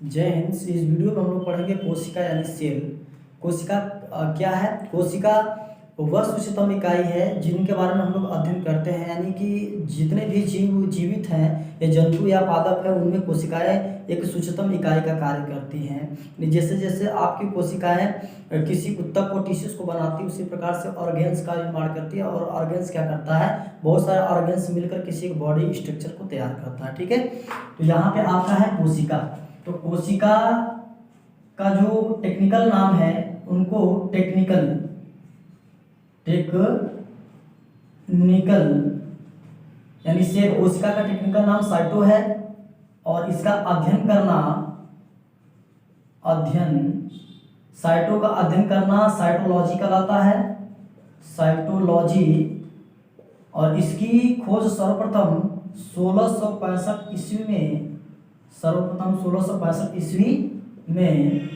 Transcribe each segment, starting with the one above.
जय हिंद। इस वीडियो में हम लोग पढ़ेंगे कोशिका यानी सेल। कोशिका क्या है? कोशिका वह सूक्ष्मतम इकाई है जिनके बारे में हम लोग अध्ययन करते हैं, यानी कि जितने भी जीवित हैं या जंतु या पादप है, उनमें कोशिकाएं एक सूक्ष्मतम इकाई का कार्य करती हैं। जैसे जैसे आपकी कोशिकाएं किसी ऊतक को टिश्यूज को बनाती है, उसी प्रकार से ऑर्गेन्स का निर्माण करती है। और ऑर्गेन्स क्या करता है? बहुत सारे ऑर्गेन्स मिलकर किसी बॉडी स्ट्रक्चर को तैयार करता है। ठीक है, तो यहाँ पे आपका है कोशिका। तो कोशिका का जो टेक्निकल नाम है उनको टेक्निकल यानी सेल। कोशिका का टेक्निकल नाम साइटो है और इसका साइटो का अध्ययन करना साइटोलॉजी कहलाता है, साइटोलॉजी। और इसकी खोज सर्वप्रथम 1665 ईस्वी में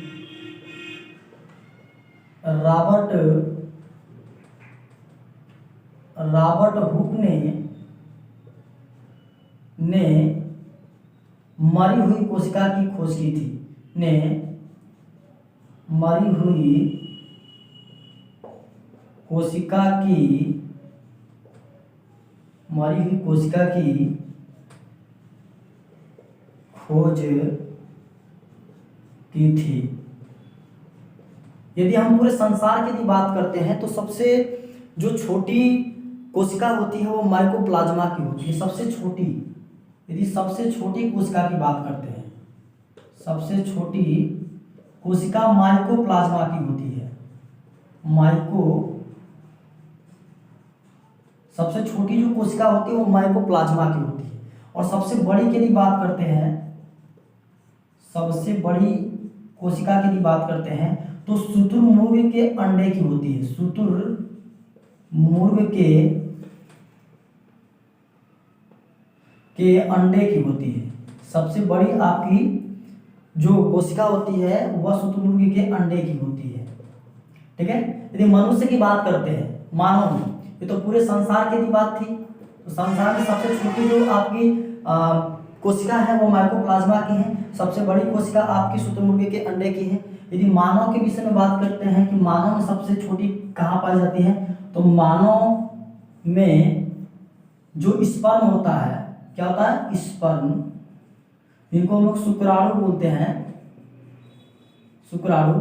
रॉबर्ट हुक ने मरी हुई कोशिका की खोज की थी। मरी हुई कोशिका की खोज की थी। यदि हम पूरे संसार की बात करते हैं तो सबसे जो छोटी कोशिका होती है वो माइकोप्लाज्मा की होती है, सबसे छोटी। यदि सबसे छोटी कोशिका की बात करते हैं, सबसे छोटी कोशिका माइकोप्लाज्मा की होती है। सबसे छोटी जो कोशिका होती है वो माइकोप्लाज्मा की होती है। और सबसे बड़ी की यदि बात करते हैं, सबसे बड़ी कोशिका की यदि बात करते हैं तो शुतुरमुर्ग के अंडे की होती है। शुतुरमुर्ग के अंडे की होती है। सबसे बड़ी आपकी जो कोशिका होती है वह शुतुरमुर्ग के अंडे की होती है। ठीक है, यदि मनुष्य की बात करते हैं, मानव में, ये तो पूरे संसार की बात थी। तो संसार में सबसे छोटी जो आपकी कोशिका है वो माइकोप्लाज्मा की है। सबसे बड़ी कोशिका आपकी शुतुरमुर्ग के अंडे की है। यदि मानव के विषय में बात करते हैं कि मानव में सबसे छोटी कहाँ पाई जाती है, तो मानव में जो स्पर्म होता है, क्या होता है? स्पर्म, इनको हम लोग शुक्राणु बोलते हैं। शुक्राणु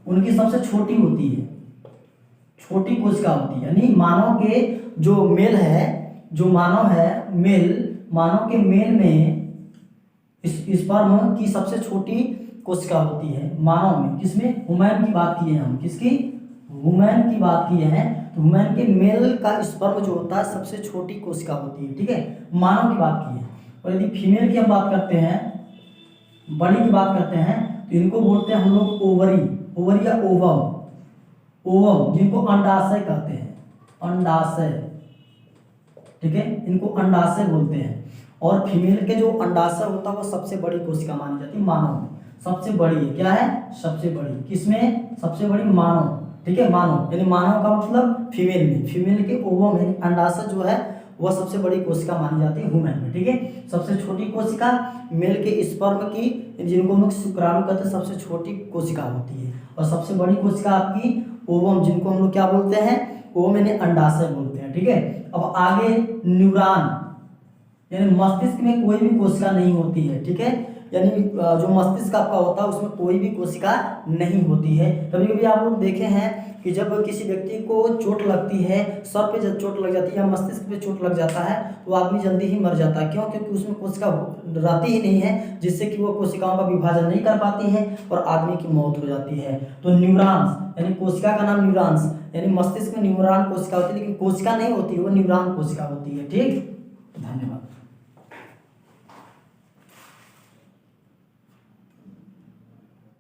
उनकी सबसे छोटी होती है, छोटी कोशिका होती है। यानी मानव के जो मेल है, जो मानव है मेल, मानव के मेल में स्पर्म की सबसे छोटी कोशिका होती है मानव में। किसमें? ह्यूमन की बात की है हम। किसकी? ह्यूमन की बात की है। तो ह्यूमन के मेल का स्पर्म जो होता है सबसे छोटी कोशिका होती है। ठीक है, मानव की बात की है। और यदि फीमेल की हम बात करते हैं, बड़ी की बात करते हैं, तो इनको बोलते हैं हम लोग ओवरी या ओवम, जिनको अंडाशय कहते हैं। अंडाशय, ठीक है, इनको अंडाशय बोलते हैं। और फीमेल के जो अंडाशय होता है वो सबसे बड़ी कोशिका मानी जाती है मानव में। सबसे बड़ी है, क्या है? सबसे बड़ी। किसमें? सबसे बड़ी मानव। ठीक है, मानव यानी मानव का मतलब फीमेल में। फीमेल के ओवम यानी अंडाशय जो है वह सबसे बड़ी कोशिका मानी जाती है ह्यूमन में। ठीक है, सबसे छोटी कोशिका मेल के स्पर्म की, जिनको हम लोग शुक्राणु कहते हैं, सबसे छोटी कोशिका होती है। और सबसे बड़ी कोशिका आपकी ओवम, जिनको हम लोग क्या बोलते हैं? ओवम यानी अंडाशय बोलते हैं। ठीक है, अब आगे न्यूरॉन यानी मस्तिष्क में कोई भी कोशिका नहीं होती है। ठीक है, यानी जो मस्तिष्क आपका होता है उसमें कोई भी कोशिका नहीं होती है। कभी कभी आप लोग देखे हैं कि जब किसी व्यक्ति को चोट लगती है, सर पे जब चोट लग जाती है या मस्तिष्क पे चोट लग जाता है, तो आदमी जल्दी ही मर जाता है। क्यों? क्योंकि उसमें कोशिका रहती ही नहीं है, जिससे कि वो कोशिकाओं का विभाजन नहीं कर पाती है और आदमी की मौत हो जाती है। तो न्यूरॉन्स यानी कोशिका का नाम न्यूरॉन्स, यानी मस्तिष्क में न्यूरॉन कोशिका होती है, लेकिन कोशिका नहीं होती है, वो न्यूरॉन कोशिका होती है। ठीक, धन्यवाद।